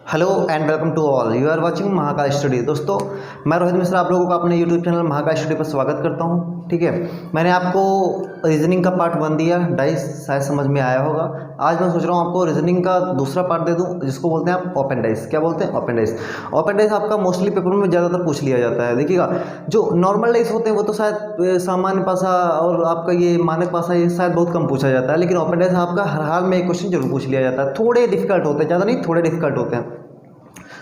Hello and welcome to all, you are watching Mahakal study. दोस्तों, मैं रोहित मिश्रा आप लोगों का अपने यूट्यूब चैनल महाकाल स्टडी पर स्वागत करता हूं। ठीक है, मैंने आपको रीजनिंग का पार्ट 1 दिया, डाइस शायद समझ में आया होगा। आज मैं सोच रहा हूं आपको रीजनिंग का दूसरा पार्ट दे दूं, जिसको बोलते हैं आप ओपन डाइस। क्या बोलते हैं? Open dice. ओपन डाइस आपका मोस्टली पेपर में ज़्यादातर पूछ लिया जाता है। देखिएगा, जो नॉर्मल डाइस होते हैं वो तो शायद सामान्य पासा और आपका ये मानक पासा ये शायद बहुत कम पूछा जाता है, लेकिन ओपन डाइस आपका हर हाल में एक क्वेश्चन जरूर पूछ लिया जाता है। थोड़े डिफिकल्ट होते हैं, ज़्यादा नहीं, थोड़े डिफिकल्ट होते हैं।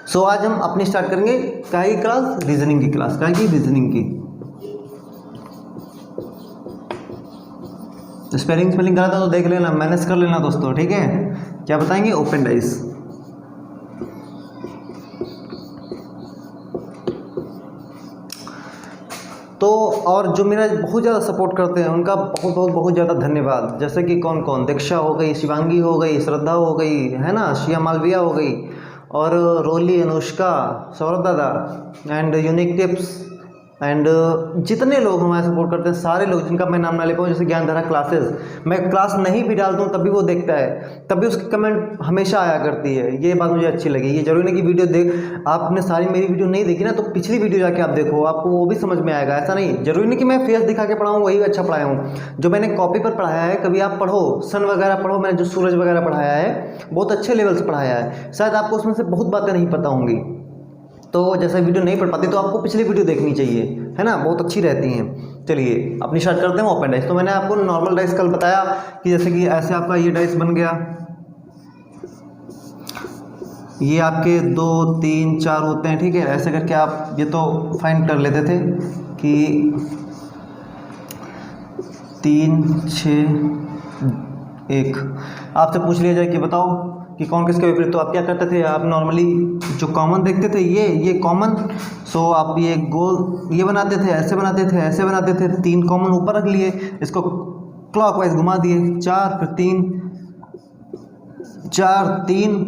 सो आज हम अपनी स्टार्ट करेंगे क्या की क्लास? रीजनिंग की क्लास। क्या की? रीजनिंग की। स्पेलिंग गलत है तो देख लेना, मैनेज कर लेना दोस्तों। ठीक है, क्या बताएंगे? Open dice. तो और जो मेरा बहुत ज़्यादा सपोर्ट करते हैं उनका बहुत ज़्यादा धन्यवाद। जैसे कि कौन कौन? दीक्षा हो गई, शिवांगी हो गई, श्रद्धा हो गई, है ना, शिया मालविया हो गई, और रोली, अनुष्का, सौरभ दादा एंड यूनिक टिप्स एंड जितने लोग हमारे सपोर्ट करते हैं, सारे लोग जिनका मैं नाम ना ले पाऊँ। जैसे ज्ञानधारा क्लासेस, मैं क्लास नहीं भी डालता हूँ तब भी वो देखता है, तब भी उसकी कमेंट हमेशा आया करती है। ये बात मुझे अच्छी लगी। ये जरूरी नहीं कि वीडियो देख आपने सारी मेरी वीडियो नहीं देखी ना, तो पिछली वीडियो जाके आप देखो, आपको वो भी समझ में आएगा। ऐसा नहीं, जरूरी नहीं कि मैं फेस दिखा के पढ़ाऊँ वही अच्छा पढ़ाया हूँ। जो मैंने कॉपी पर पढ़ाया है, कभी आप पढ़ो, सन वगैरह पढ़ो, मैंने जो सूरज वगैरह पढ़ाया है बहुत अच्छे लेवल से पढ़ाया है। शायद आपको उसमें से बहुत बातें नहीं पता होंगी, तो जैसे वीडियो नहीं पढ़ पाती तो आपको पिछली वीडियो देखनी चाहिए, है ना, बहुत अच्छी रहती हैं। चलिए अपनी स्टार्ट करते हैं ओपन डाइस। तो मैंने आपको नॉर्मल डाइस कल बताया कि जैसे कि ऐसे आपका ये डाइस बन गया, ये आपके 2 3 4 होते हैं। ठीक है, ऐसे करके आप ये तो फाइंड कर लेते थे कि 3 6 1। आपसे पूछ लिया जाए कि बताओ कि कौन किसके विपरीत, तो आप क्या करते थे? आप नॉर्मली जो कॉमन देखते थे, ये कॉमन, सो आप ये गोल ये बनाते थे, ऐसे बनाते थे, ऐसे बनाते थे। 3 कॉमन ऊपर रख लिए, इसको क्लॉकवाइज घुमा दिए, 4 फिर 3 4 3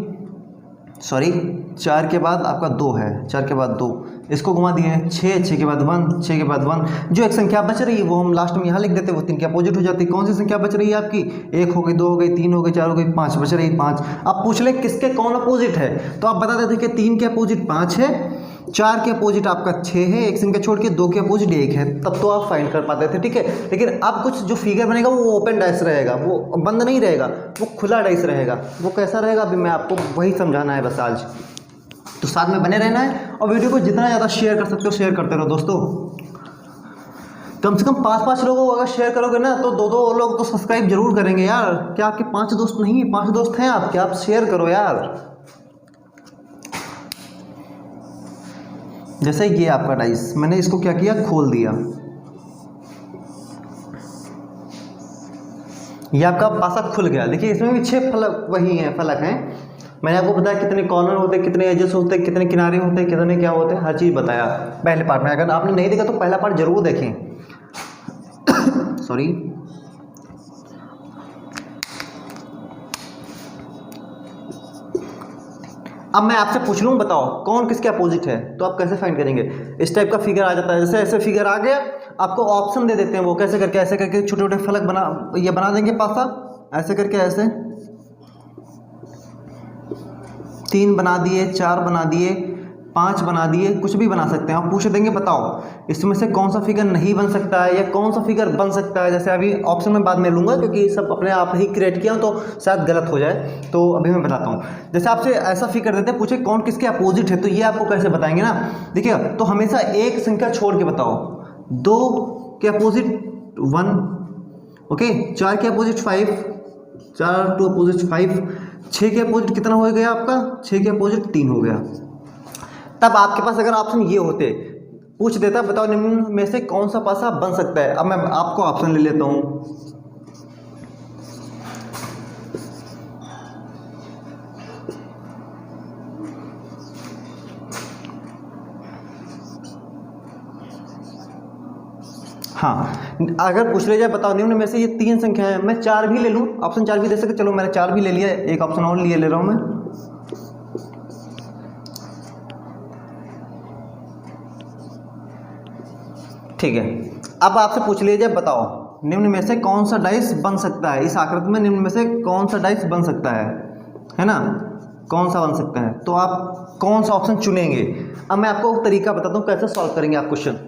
सॉरी 4 के बाद आपका 2 है, 4 के बाद 2, इसको घुमा दिए 6 6 के बाद 1 6 के बाद 1। जो एक संख्या बच रही है वो हम लास्ट में यहाँ लिख देते हैं, वो 3 के अपोजिट हो जाती है। कौन सी संख्या बच रही है आपकी? 1 हो गई, 2 हो गई, 3 हो गई, 4 हो गई, 5 बच रही, 5। अब पूछ ले किसके कौन अपोजिट है, तो आप बता देते कि 3 के अपोजिट 5 है, 4 के अपोजिट आपका 6 है, एक संख्या छोड़ के 2 के अपोजिट 1 है, तब तो आप फाइंड कर पाते थे। ठीक है, लेकिन अब कुछ जो फिगर बनेगा वो ओपन डाइस रहेगा, वो बंद नहीं रहेगा, वो खुला डाइस रहेगा। वो कैसा रहेगा अभी मैं आपको वही समझाना है बस आज, तो साथ में बने रहना है और वीडियो को जितना ज़्यादा शेयर कर सकते हो शेयर करते रहो दोस्तों। कम से कम 5 लोगों को अगर शेयर करोगे ना तो 2 लोग तो सब्सक्राइब जरूर करेंगे यार। क्या आपके 5 दोस्त नहीं है? 5 दोस्त हैं आप, क्या आप शेयर करो यार। जैसे ये आपका डाइस, मैंने इसको क्या किया, खोल दिया। ये आपका पासा खुल गया। देखिए इसमें भी 6 फलक वही हैं, फलक हैं। मैंने आपको बताया कितने कॉर्नर होते हैं, कितने एजेस होते हैं, कितने किनारे होते हैं, कितने क्या होते हैं, हर चीज़ बताया पहले पार्ट में। अगर आपने नहीं देखा तो पहला पार्ट जरूर देखें। सॉरी, अब मैं आपसे पूछ लूँ बताओ कौन किसके अपोजिट है, तो आप कैसे फाइंड करेंगे? इस टाइप का फिगर आ जाता है, जैसे ऐसे फिगर आ गया, आपको ऑप्शन दे देते हैं वो कैसे करके, ऐसे करके छोटे छोटे फलक बना देंगे पासा, ऐसे करके, ऐसे 3 बना दिए, 4 बना दिए, 5 बना दिए, कुछ भी बना सकते हैं। आप पूछ देंगे बताओ इसमें से कौन सा फिगर नहीं बन सकता है या कौन सा फिगर बन सकता है। जैसे अभी ऑप्शन में बाद में लूँगा क्योंकि सब अपने आप ही क्रिएट किया तो शायद गलत हो जाए, तो अभी मैं बताता हूँ। जैसे आपसे ऐसा फिगर देते हैं, पूछे कौन किसके अपोजिट है, तो ये आपको कैसे बताएंगे ना। देखिए, तो हमेशा एक संख्या छोड़ के बताओ। 2 के अपोजिट 1, ओके, 4 के अपोजिट 5, 4 टू अपोजिट 5, 6 के अपोजिट कितना हो गया आपका? 6 के अपोजिट 3 हो गया। तब आपके पास अगर ऑप्शन ये होते, पूछ देता बताओ निम्न में से कौन सा पासा बन सकता है। अब मैं आपको ऑप्शन ले लेता हूं। हाँ, अगर पूछ ले जाए बताओ निम्न में से ये 3 संख्या है, मैं 4 भी ले लूं, ऑप्शन 4 भी दे सके, चलो मैंने 4 भी ले लिया, एक ऑप्शन और ले रहा हूं मैं। ठीक है, अब आपसे पूछ लिया जाए बताओ निम्न में से कौन सा डाइस बन सकता है, इस आकृति में निम्न में से कौन सा डाइस बन सकता है ना। कौन सा बन सकता है, तो आप कौन सा ऑप्शन चुनेंगे। अब मैं आपको तरीका बताता हूँ कैसे सॉल्व करेंगे आप क्वेश्चन।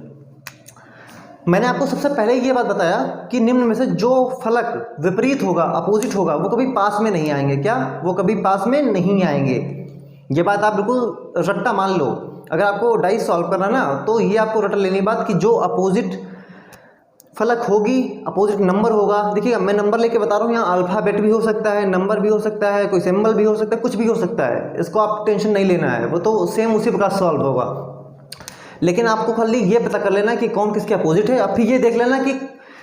मैंने आपको सबसे पहले ये बात बताया कि निम्न में से जो फलक विपरीत होगा, अपोजिट होगा, वो कभी पास में नहीं आएंगे। क्या? वो कभी पास में नहीं आएंगे। ये बात आप बिल्कुल रट्टा मान लो। अगर आपको डाइस सॉल्व करना ना, तो ये आपको रट्टा लेनी बात कि जो अपोजिट फलक होगी, अपोजिट नंबर होगा। देखिएगा मैं नंबर लेके बता रहा हूँ, यहाँ अल्फ़ाबेट भी हो सकता है, नंबर भी हो सकता है, कोई सिंबल भी हो सकता है, कुछ भी हो सकता है। इसको आप टेंशन नहीं लेना है, वो तो सेम उसी प्रकार सॉल्व होगा। लेकिन आपको खाली ये पता कर लेना कि कौन किसके अपोजिट है। अब फिर ये देख लेना कि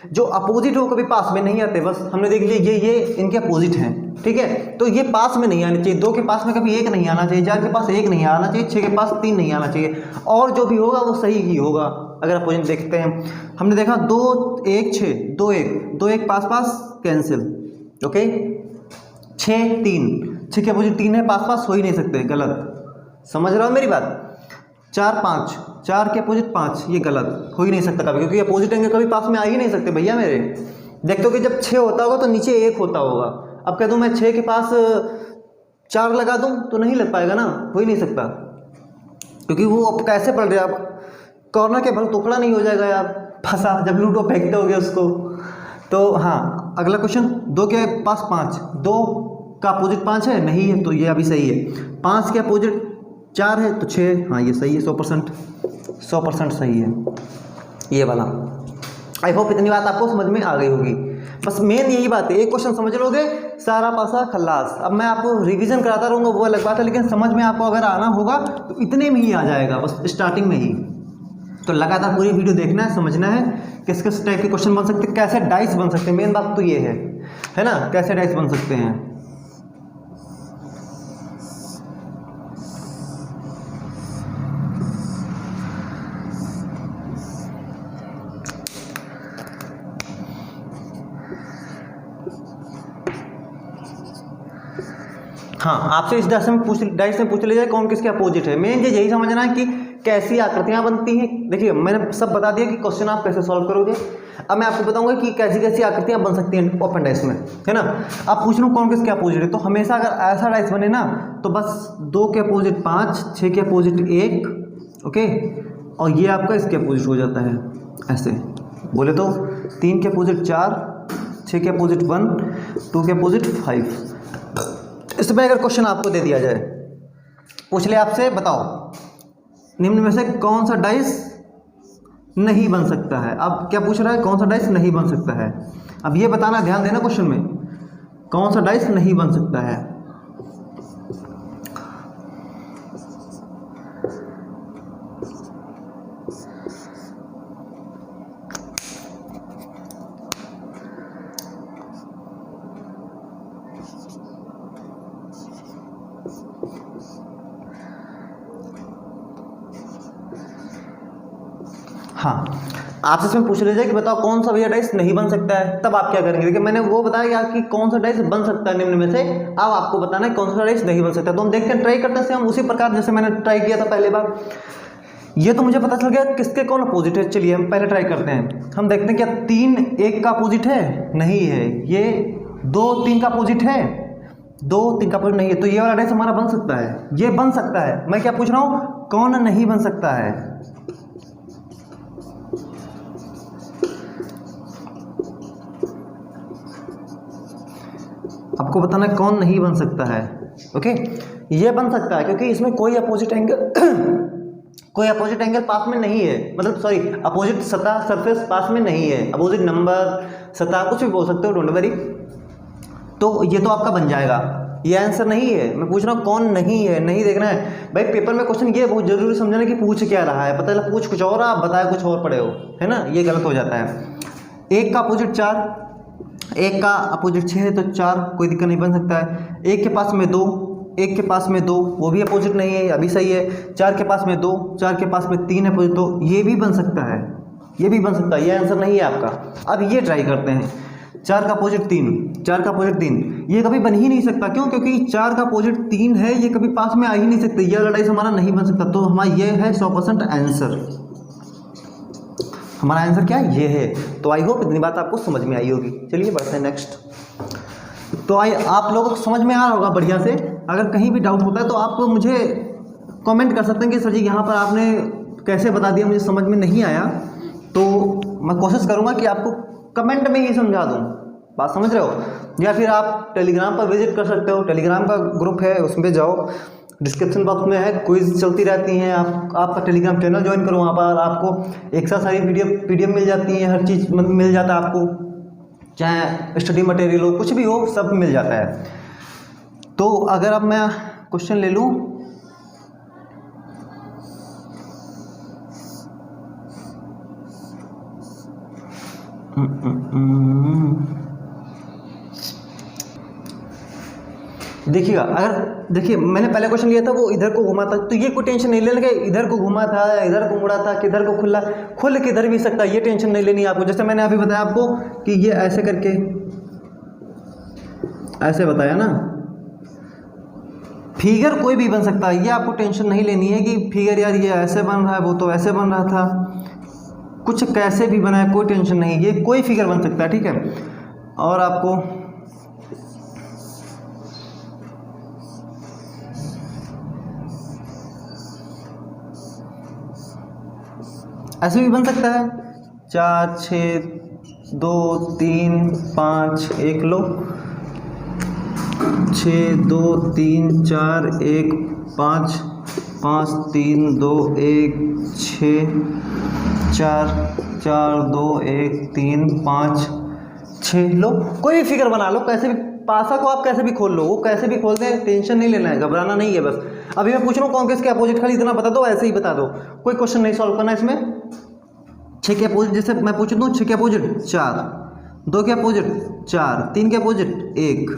जो अपोजिट हो कभी पास में नहीं आते। बस हमने देख लिया ये इनके अपोजिट हैं, ठीक है। तो ये पास में नहीं आने चाहिए। 2 के पास में कभी 1 नहीं आना चाहिए, 4 के पास 1 नहीं आना चाहिए, 6 के पास 3 नहीं आना चाहिए, और जो भी होगा वो सही ही होगा। अगर अपोजिट देखते हैं, हमने देखा 2 1 6 2 1 2 1 पास पास कैंसिल, ओके। 6 3 6 के अपोजिट 3 है, पास पास हो ही नहीं सकते, गलत। समझ रहे हो मेरी बात? 4 5 4 के अपोजिट 5, ये गलत, हो ही नहीं सकता कभी, क्योंकि अपोजिट एंगल कभी पास में आ ही नहीं सकते भैया मेरे। देखते हो कि जब 6 होता होगा तो नीचे 1 होता होगा। अब कह दूँ मैं 6 के पास 4 लगा दूँ तो नहीं लग पाएगा ना, हो ही नहीं सकता, क्योंकि वो अब कैसे पड़ रहा है। आप कॉर्नर के भर टुकड़ा नहीं हो जाएगा यार, फंसा जब लूडो फेंकते होगे उसको। तो हाँ, अगला क्वेश्चन। 2 के पास 5, 2 का अपोजिट 5 है, नहीं है, तो ये अभी सही है। 5 के अपोजिट 4 है तो 6, हाँ ये सही है, 100% सही है ये वाला। आई होप इतनी बात आपको समझ में आ गई होगी। बस मेन यही बात है, एक क्वेश्चन समझ लोगे सारा पासा खल्लास। अब मैं आपको रिवीजन कराता रहूँगा वो अलग बात है, लेकिन समझ में आपको अगर आना होगा तो इतने में ही आ जाएगा, बस स्टार्टिंग में ही। तो लगातार पूरी वीडियो देखना है, समझना है किस किस टाइप के क्वेश्चन बन सकते हैं, कैसे डाइस बन सकते हैं। मेन बात तो ये है ना, कैसे डाइस बन सकते हैं। हाँ, आपसे इस डाइस में पूछ लिया जाए कौन किसके अपोजिट है। मेन चीज यही समझना है कि कैसी आकृतियां बनती हैं। देखिए मैंने सब बता दिया कि क्वेश्चन आप कैसे सॉल्व करोगे। अब मैं आपको बताऊंगा कि कैसी कैसी आकृतियां बन सकती हैं ओपन डाइस में, है ना। आप पूछ लो कौन किसके अपोजिट है, तो हमेशा अगर ऐसा डाइस बने ना, तो बस 2 के अपोजिट 5, 6 के अपोजिट 1, ओके, और ये आपका इसके अपोजिट हो जाता है ऐसे। बोले तो 3 के अपोजिट 4, 6 के अपोजिट 1, 2 के अपोजिट 5। इसमें अगर क्वेश्चन आपको दे दिया जाए, पूछ ले आपसे बताओ निम्न में से कौन सा डाइस नहीं बन सकता है। अब क्या पूछ रहा है, कौन सा डाइस नहीं बन सकता है। अब ये बताना, ध्यान देना क्वेश्चन में, कौन सा डाइस नहीं बन सकता है। हाँ, आपसे इसमें पूछ लीजिए कि बताओ कौन सा भैया डाइस नहीं बन सकता है, तब आप क्या करेंगे। देखिए मैंने वो बताया कि कौन सा डाइस बन सकता है निम्न में से, अब आपको बताना है कौन सा डाइस नहीं बन सकता। तो हम देखते हैं, ट्राई करते हैं हम उसी प्रकार जैसे मैंने ट्राई किया था पहले बार। ये तो मुझे पता चल गया किसके कौन अपोजिट है। चलिए हम पहले ट्राई करते हैं। हम देखते हैं क्या 3 1 का अपोजिट है, नहीं है। ये 2 3 का अपोजिट है, 2 3 का अपोजिट नहीं है, तो ये वाला डाइस हमारा बन सकता है, ये बन सकता है। मैं क्या पूछ रहा हूँ, कौन नहीं बन सकता है। आपको बताना है कौन नहीं बन सकता है, ओके। ये बन सकता है क्योंकि इसमें कोई अपोजिट एंगल पास में नहीं है, मतलब सॉरी अपोजिट सतह सरफेस पास में नहीं है। अपोजिट नंबर सतह कुछ भी बोल सकते हो, डोंट वरी। तो ये तो आपका बन जाएगा, ये आंसर नहीं है। मैं पूछ रहा हूँ कौन नहीं है, नहीं देखना है भाई। पेपर में क्वेश्चन ये बहुत जरूरी समझना कि पूछ क्या रहा है, पता चला पूछ कुछ और आप बताए कुछ और पढ़े हो, है ना, ये गलत हो जाता है। 1 का अपोजिट 4, 1 का अपोजिट 6 है तो 4, कोई दिक्कत नहीं, बन सकता है। 1 के पास में 2, 1 के पास में 2, वो भी अपोजिट नहीं है, अभी सही है। 4 के पास में 2, 4 के पास में 3 अपोजिट, तो ये भी बन सकता है, ये भी बन सकता है। ये आंसर नहीं है आपका। अब ये ट्राई करते हैं। 4 का अपोजिट 3, 4 का अपोजिट 3, ये कभी बन ही नहीं सकता। क्यों? क्योंकि 4 का अपोजिट 3 है, ये कभी पास में आ ही नहीं सकते। ये वाला डाइस हमारा नहीं बन सकता। तो हमारा ये है 100% आंसर। हमारा आंसर क्या है, ये है। तो आई होप इतनी बात आपको समझ में आई होगी। चलिए बढ़ते हैं नेक्स्ट। तो आप लोगों को समझ में आ रहा होगा बढ़िया से। अगर कहीं भी डाउट होता है तो आप मुझे कमेंट कर सकते हैं कि सर जी यहाँ पर आपने कैसे बता दिया, मुझे समझ में नहीं आया। तो मैं कोशिश करूँगा कि आपको कमेंट में ही समझा दूँ, बात समझ रहे हो। या फिर आप टेलीग्राम पर विजिट कर सकते हो, टेलीग्राम का ग्रुप है, उसमें जाओ, डिस्क्रिप्शन बॉक्स में है, क्विज चलती रहती हैं। आपका टेलीग्राम चैनल ज्वाइन करो, वहाँ पर आपको एक साथ सारी पीडीएफ मिल जाती है, हर चीज़ मिल जाता है आपको, चाहे स्टडी मटेरियल हो, कुछ भी हो, सब मिल जाता है। तो अगर अब मैं क्वेश्चन ले लूँ, देखिएगा, अगर देखिए मैंने पहले क्वेश्चन लिया था वो इधर को घुमा था, तो ये कोई टेंशन नहीं लेने के, इधर को घुमा था, इधर को मुड़ा था, किधर को खुल किधर भी सकता है, ये टेंशन नहीं लेनी आपको। जैसे मैंने अभी बताया आपको कि ये ऐसे करके ऐसे बताया ना, फिगर कोई भी बन सकता है, ये आपको टेंशन नहीं लेनी है कि फिगर यार ये ऐसे बन रहा है, वो तो ऐसे बन रहा था, कुछ कैसे भी बना है, कोई टेंशन नहीं, ये कोई फिगर बन सकता है, ठीक है। और आपको ऐसे भी बन सकता है, 4 6 2 3 5 1 लो, 6 2 3 4 1 5 5 3 2 1 6 4 4 2 1 3 5 6 लो, कोई भी फिगर बना लो, कैसे भी, पासा को आप कैसे भी खोल लो, वो कैसे भी खोल दें, टेंशन नहीं लेना है, घबराना नहीं है। बस अभी मैं पूछ रहा हूँ कौन किसके अपोजिट, खाली इतना बता दो, ऐसे ही बता दो, कोई क्वेश्चन नहीं सॉल्व करना इसमें। 6 के अपोजिट, जैसे मैं पूछ दूँ 6 के अपोजिट 4, 2 के अपोजिट 4, 3 के अपोजिट 1,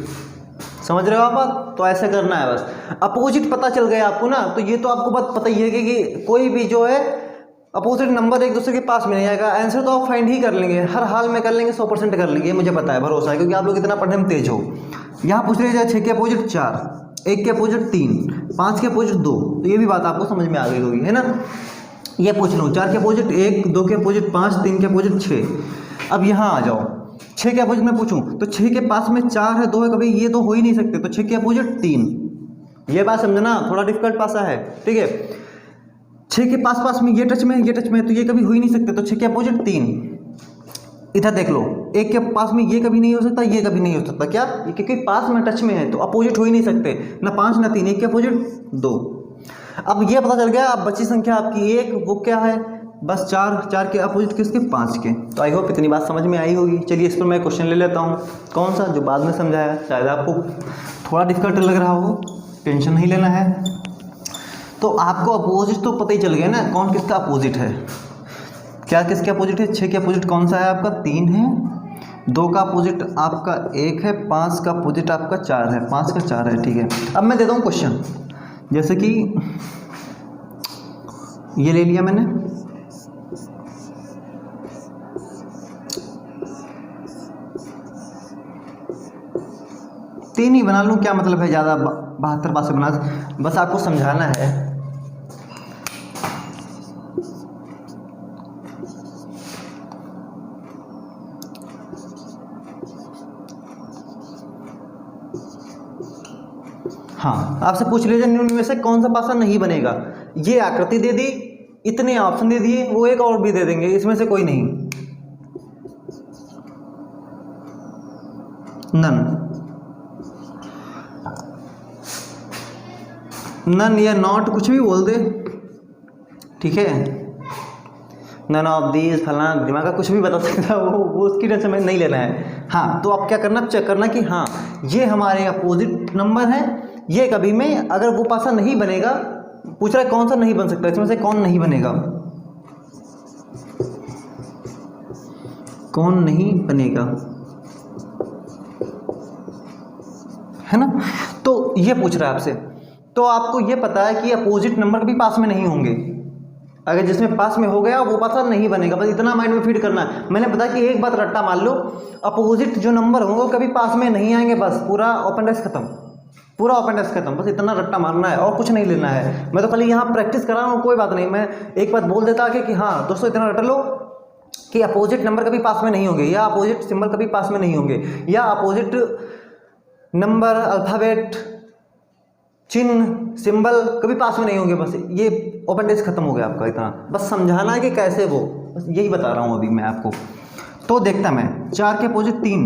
समझ रहे हो आप। तो ऐसे करना है, बस अपोजिट पता चल गया आपको ना, तो ये तो आपको बात पता ही है कि कोई भी जो है अपोजिट नंबर एक दूसरे के पास में नहीं आएगा, आंसर तो आप फाइंड ही कर लेंगे, हर हाल में कर लेंगे, 100% कर लेंगे, मुझे पता है, भरोसा है, क्योंकि आप लोग इतना पढ़ने में तेज हो। यहाँ पूछ रहे हैं 6 के अपोजिट 4, 1 के अपोजिट 3, 5 के अपोजिट 2, तो ये भी बात आपको समझ में आ गई होगी, है ना। ये पूछ लो 4 के अपोजिट 1, 2 के अपोजिट 5, 3 के अपोजिट 6। अब यहाँ आ जाओ, 6 के अपोजिट में पूछूं तो 6 के पास में 4 है, 2 है, कभी ये तो हो ही नहीं सकते, तो 6 के अपोजिट 3, ये बात समझना, थोड़ा डिफिकल्ट पासा है, ठीक है। 6 के पास में ये टच में है, ये टच में है, तो ये कभी हो ही नहीं सकते, तो 6 के अपोजिट 3। इधर देख लो, 1 के पास में ये कभी नहीं हो सकता, ये कभी नहीं हो सकता, क्या, क्योंकि पास में टच में है, तो अपोजिट हो ही नहीं सकते, ना 5 ना 3, 1 के अपोजिट 2। अब ये पता चल गया, अब बची संख्या आपकी 1, वो क्या है, बस 4 के अपोजिट किसके, 5 के। तो आई होप इतनी बात समझ में आई होगी। चलिए इस पर मैं क्वेश्चन ले लेता हूँ, कौन सा, जो बाद में समझाया, शायद आपको थोड़ा डिफिकल्ट लग रहा हो, टेंशन नहीं लेना है। तो आपको अपोजिट तो पता ही चल गया ना, कौन किसका अपोजिट है, क्या किसके अपोजिट है। 6 के अपोजिट कौन सा है आपका, 3 है, 2 का अपोजिट आपका 1 है, 5 का अपोजिट आपका 4 है, 5 का 4 है, ठीक है। अब मैं देता हूँ क्वेश्चन, जैसे कि ये ले लिया मैंने, तीन ही बना लूँ, क्या मतलब है ज़्यादा 72 पास बना, बस आपको समझाना है। हाँ, आपसे पूछ लीजिए निम्न में से कौन सा पासा नहीं बनेगा, ये आकृति दे दी, इतने ऑप्शन दे दिए, वो एक और भी दे देंगे, इसमें से कोई नहीं, नन या नॉट कुछ भी बोल दे, ठीक है, नन ऑफ दीज फलाना, दिमाग का कुछ भी बता सकता है, वो उसकी टेंशन में नहीं लेना है। हाँ, तो आप क्या करना, चेक करना कि हाँ ये हमारे अपोजिट नंबर है, ये कभी में अगर वो पासा नहीं बनेगा, पूछ रहा है कौन सा नहीं बन सकता, इसमें से कौन नहीं बनेगा, कौन नहीं बनेगा, है ना। तो ये पूछ रहा है आपसे, तो आपको ये पता है कि अपोजिट नंबर कभी पास में नहीं होंगे, अगर जिसमें पास में हो गया वो पासा नहीं बनेगा, बस इतना माइंड में फीड करना है। मैंने बताया कि एक बात रट्टा मान लो, अपोजिट जो नंबर होंगे वो कभी पास में नहीं आएंगे, बस पूरा ओपन डेस्क खत्म, पूरा ओपन डेस्क खत्म, बस इतना रट्टा मारना है और कुछ नहीं लेना है। मैं तो खाली यहाँ प्रैक्टिस करा रहा हूँ, कोई बात नहीं, मैं एक बात बोल देता कि हाँ दोस्तों इतना रट लो कि अपोजिट नंबर कभी पास में नहीं होंगे, या अपोजिट सिंबल कभी पास में नहीं होंगे, या अपोजिट नंबर, अल्फ़ाबेट, चिन्ह, सिंबल कभी पास में नहीं होंगे। बस ये ओपन डेस्क खत्म हो गया आपका। इतना बस समझाना है कि कैसे वो, बस यही बता रहा हूँ अभी मैं आपको। तो देखता मैं 4 के अपोजिट 3,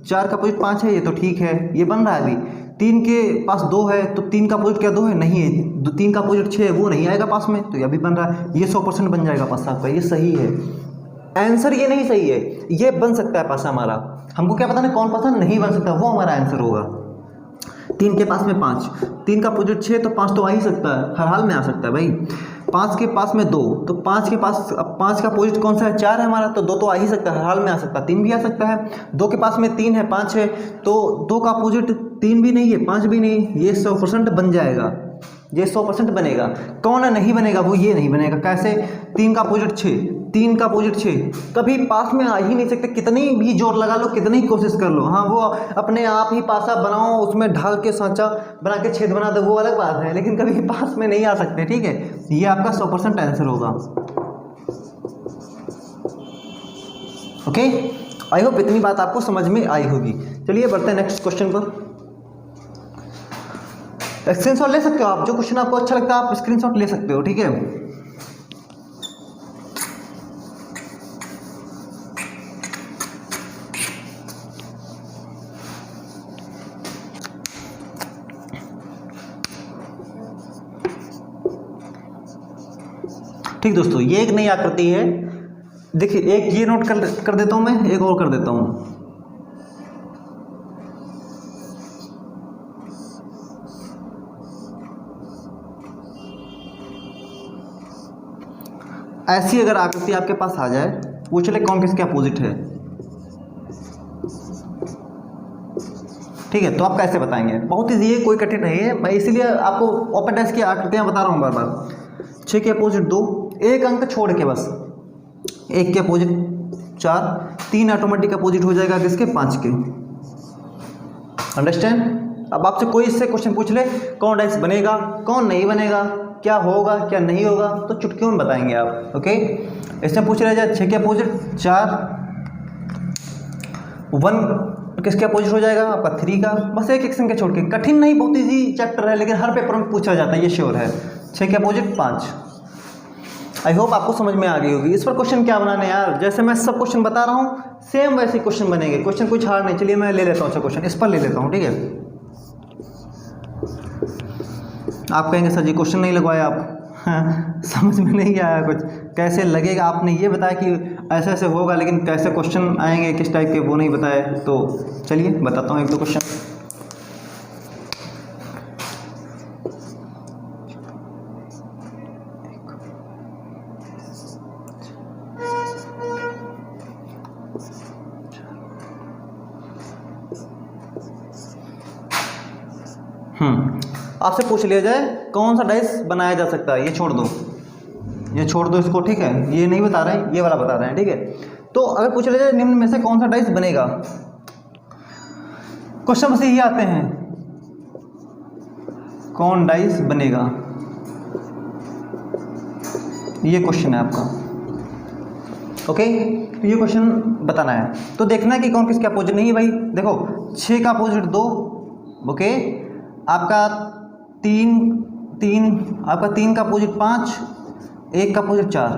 4 का अपोजिट 5 है, ये तो ठीक है, ये बन रहा है अभी। 3 के पास 2 है तो 3 का अपोजिट क्या 2 है, नहीं है। 3 का अपोजिट 6 है, वो नहीं आएगा पास में, तो ये अभी बन रहा है। ये 100% बन जाएगा पासा आपका, ये सही है आंसर। ये नहीं सही है, ये बन सकता है पासा हमारा। हमको क्या पता ना कौन पासा नहीं बन सकता, वो हमारा आंसर होगा। 3 के पास में 5, 3 का अपोजिट 6 तो 5 तो आ ही सकता है, हर हाल में आ सकता है भाई। 5 के पास में 2 तो 5 के पास, अब 5 का अपोजिट कौन सा है, 4 है हमारा, तो 2 तो आ ही सकता है, हर हाल में आ सकता है। 3 भी आ सकता है। 2 के पास में 3 है, 5 है, तो 2 का अपोजिट 3 भी नहीं है, 5 भी नहीं, ये 100% बन जाएगा, ये 100% बनेगा। कौन है नहीं बनेगा, वो ये नहीं बनेगा। कैसे, 3 का अपोजिट 6, 3 का अपोजिट 6 कभी पास में आ ही नहीं सकते, कितनी भी जोर लगा लो, कितनी कोशिश कर लो। हाँ, वो अपने आप ही पासा बनाओ, उसमें ढाल के सांचा बना के छेद बना दो, वो अलग बात है, लेकिन कभी पास में नहीं आ सकते। ठीक है, ये आपका 100% आंसर होगा। ओके, आई होप इतनी बात आपको समझ में आई होगी। चलिए बढ़ते हैं नेक्स्ट क्वेश्चन पर। स्क्रीनशॉट ले सकते हो आप, जो क्वेश्चन आपको अच्छा लगता है आप स्क्रीनशॉट ले सकते हो। ठीक है, ठीक दोस्तों, ये एक नई आकृति है। देखिए, एक ये नोट कर देता हूं मैं, एक और कर देता हूं। ऐसी अगर आकृति आपके पास आ जाए, पूछ ले कौन किसके अपोजिट है। ठीक है, तो आप कैसे बताएंगे, बहुत ईजी है, कोई कठिन नहीं है। मैं इसीलिए आपको ओपन डेस्क की आकृतियां बता रहा हूँ बार बार। 6 के अपोजिट 2, एक अंक छोड़ के बस, 1 के अपोजिट 4, 3 ऑटोमेटिक अपोजिट हो जाएगा किसके, 5 के। अंडरस्टैंड। अब आपसे कोई इससे क्वेश्चन पूछ ले कौन डाइस बनेगा कौन नहीं बनेगा, क्या होगा क्या नहीं होगा, तो चुटकियों में बताएंगे आप। ओके, इसमें पूछ रहा जाए 6 के अपोजिट 4, 1 किसके अपोजिट हो जाएगा आपका 3 का। बस एक संख्या छोड़ के, कठिन नहीं, बहुत ईजी चैप्टर है, लेकिन हर पेपर में पूछा जाता है, ये श्योर है। 6 के अपोजिट 5। आई होप आपको समझ में आ गई होगी। इस पर क्वेश्चन क्या बनाने यार, जैसे मैं सब क्वेश्चन बता रहा हूँ सेम वैसे क्वेश्चन बनेंगे, क्वेश्चन कुछ हार्ड नहीं। चलिए मैं ले लेता हूँ अच्छा क्वेश्चन, इस पर ले लेता हूँ। ठीक है, आप कहेंगे सर जी क्वेश्चन नहीं लगवाया आप। हाँ, समझ में नहीं आया कुछ, कैसे लगेगा। आपने ये बताया कि ऐसे ऐसे होगा, लेकिन कैसे क्वेश्चन आएंगे किस टाइप के वो नहीं बताए। तो चलिए बताता हूँ 1-2 क्वेश्चन। आपसे पूछ लिया जाए कौन सा डाइस बनाया जा सकता है, ये छोड़ दो, ये छोड़ दो इसको। ठीक है, ये नहीं बता रहे हैं, ये वाला बता रहे हैं। ठीक है, तो अगर पूछ लिया जाए निम्न में से कौन सा डाइस बनेगा, क्वेश्चन बस यही आते हैं, कौन डाइस बनेगा, ये क्वेश्चन है आपका। ओके, तो ये क्वेश्चन बताना है, तो देखना है कि कौन किसके अपोजिट। नहीं भाई देखो, 6 का अपोजिट 2, ओके, आपका 3 आपका 3 का अपोजिट 5, 1 का अपोजिट 4,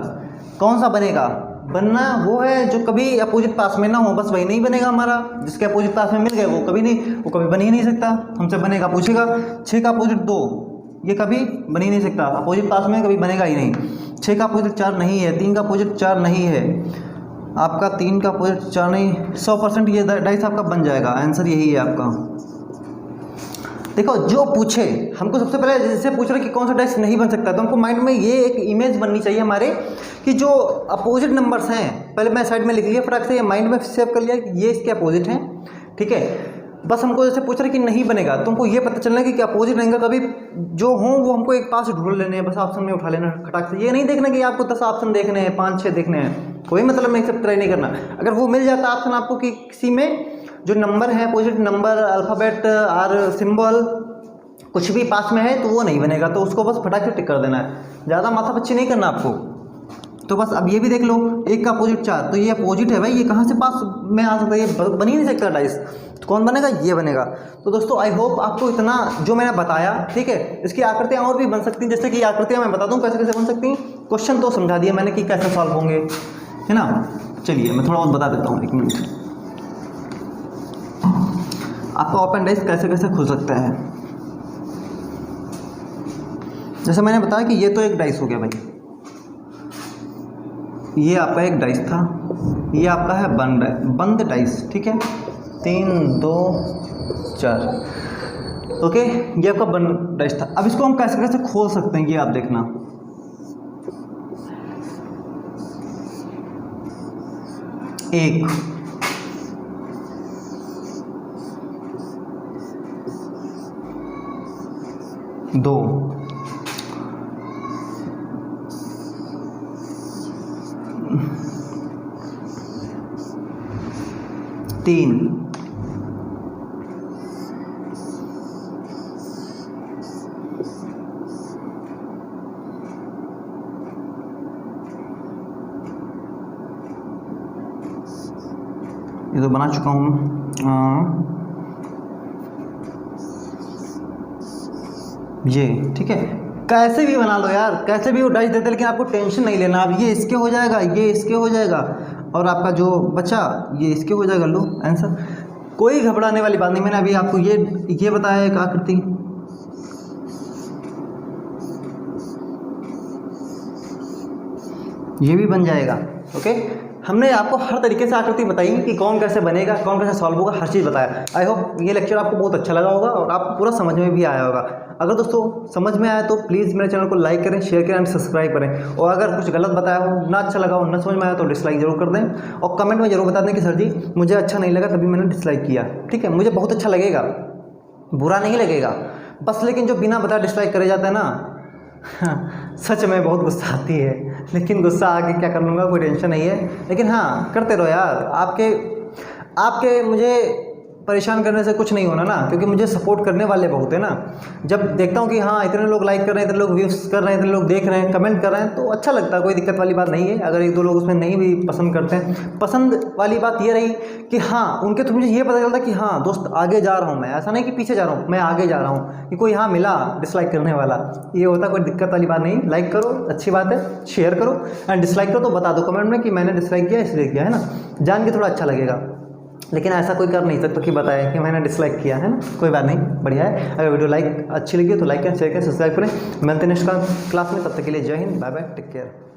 कौन सा बनेगा। बनना वो है जो कभी अपोजिट पास में ना हो, बस वही नहीं बनेगा हमारा। जिसके अपोजिट पास में मिल गए वो कभी नहीं, वो कभी बन ही नहीं सकता, हमसे बनेगा पूछेगा। 6 का अपोजिट 2, ये कभी बन ही नहीं सकता, अपोजिट पास में कभी बनेगा ही नहीं। 6 का अपोजिट 4 नहीं है, 3 का अपोजिट 4 नहीं है, आपका 3 का अपोजिट 4 नहीं। 100% ये डाइस आपका बन जाएगा, आंसर यही है आपका। देखो, जो पूछे हमको सबसे पहले जैसे पूछ रहे कि कौन सा डाइस नहीं बन सकता, तो हमको माइंड में ये एक इमेज बननी चाहिए हमारे कि जो अपोजिट नंबर्स हैं, पहले मैं साइड में लिख लिया फटाक से, ये माइंड में सेव कर लिया कि ये इसके अपोजिट हैं। ठीक है, बस हमको जैसे पूछ रहे कि नहीं बनेगा, तो हमको ये पता चलना है कि अपोजिट रहेंगे कभी जो हों वो हमको एक पास ढूंढ लेने हैं, बस ऑप्शन में उठा लेना खटाक से। ये नहीं देखना कि आपको 10 ऑप्शन देखने हैं, 5-6 देखने हैं, कोई मतलब नहीं, सब ट्राई नहीं करना। अगर वो मिल जाता ऑप्शन आपको कि किसी में जो नंबर है अपोजिट नंबर, अल्फ़ाबेट और सिंबल कुछ भी पास में है, तो वो नहीं बनेगा, तो उसको बस फटाक से टिक कर देना है, ज़्यादा माथा पच्ची नहीं करना आपको। तो बस अब ये भी देख लो, 1 का अपोजिट 4, तो ये अपोजिट है भाई, ये कहाँ से पास में आ सकता है, ये बन ही नहीं सकता डाइस। तो कौन बनेगा, ये बनेगा। तो दोस्तों आई होप आपको इतना जो मैंने बताया, ठीक है। इसकी आकृतियाँ और भी बन सकती हैं, जैसे कि आकृतियाँ मैं बता दूँ कैसे कैसे बन सकती हैं। क्वेश्चन तो समझा दिया मैंने कि कैसे सॉल्व होंगे, है ना। चलिए मैं थोड़ा बहुत बता देता हूँ, 1 मिनट। आपका ओपन डाइस कैसे कैसे खुल सकता है। जैसे मैंने बताया कि ये तो एक डाइस हो गया भाई, ये आपका एक डाइस था, ये आपका है बंद डाइस, ठीक है। 3 2 4, ओके, ये आपका बंद डाइस था। अब इसको हम कैसे कैसे खोल सकते हैं, ये आप देखना। एक, दो, तीन, ये तो बना चुका हूँ। ये ठीक है, कैसे भी बना लो यार, कैसे भी वो डाइस देते, लेकिन आपको टेंशन नहीं लेना। अब ये इसके हो जाएगा, ये इसके हो जाएगा, और आपका जो बचा ये इसके हो जाएगा। लो आंसर, कोई घबराने वाली बात नहीं। मैंने अभी आपको ये बताया एक आकृति, ये भी बन जाएगा। ओके, हमने आपको हर तरीके से आकृति बताई कि कौन कैसे बनेगा, कौन कैसे सॉल्व होगा, हर चीज़ बताया। आई होप ये लेक्चर आपको बहुत अच्छा लगा होगा और आपको पूरा समझ में भी आया होगा। अगर दोस्तों समझ में आया तो प्लीज़ मेरे चैनल को लाइक करें, शेयर करें एंड सब्सक्राइब करें। और अगर कुछ गलत बताया हो, ना अच्छा लगा हो, ना समझ में आया तो डिसलाइक जरूर कर दें, और कमेंट में जरूर बता दें कि सर जी मुझे अच्छा नहीं लगा तभी मैंने डिसलाइक किया। ठीक है, मुझे बहुत अच्छा लगेगा, बुरा नहीं लगेगा बस। लेकिन जो बिना बताए डिसलाइक करे जाता है ना, हाँ, सच में बहुत गुस्सा आती है। लेकिन गुस्सा आके क्या कर लूँगा, कोई टेंशन नहीं है। लेकिन हाँ, करते रहो यार, आपके मुझे परेशान करने से कुछ नहीं होना ना, क्योंकि मुझे सपोर्ट करने वाले बहुत है ना। जब देखता हूँ कि हाँ इतने लोग लाइक कर रहे हैं, इतने लोग व्यूज़ कर रहे हैं, इतने लोग देख रहे हैं, कमेंट कर रहे हैं, तो अच्छा लगता है, कोई दिक्कत वाली बात नहीं है। अगर 1-2 लोग उसमें नहीं भी पसंद करते हैं, पसंद वाली बात ये रही कि हाँ उनके तो मुझे ये पता चलता कि हाँ दोस्त आगे जा रहा हूँ मैं, ऐसा नहीं कि पीछे जा रहा हूँ, मैं आगे जा रहा हूँ, कि कोई हाँ मिला डिसलाइक करने वाला, ये होता कोई दिक्कत वाली बात नहीं। लाइक करो, अच्छी बात है, शेयर करो, एंड डिसलाइक करो तो बता दो कमेंट में कि मैंने डिसलाइक किया इसलिए किया, है ना, जान के थोड़ा अच्छा लगेगा। लेकिन ऐसा कोई कर नहीं सकता कि बताए कि मैंने डिसलाइक किया, है ना, कोई बात नहीं, बढ़िया है। अगर वीडियो अच्छी लगी तो लाइक करें, शेयर करें, सब्सक्राइब करें। मिलते हैं नेक्स्ट क्लास में, तब तक के लिए जय Hind, bye bye, take care.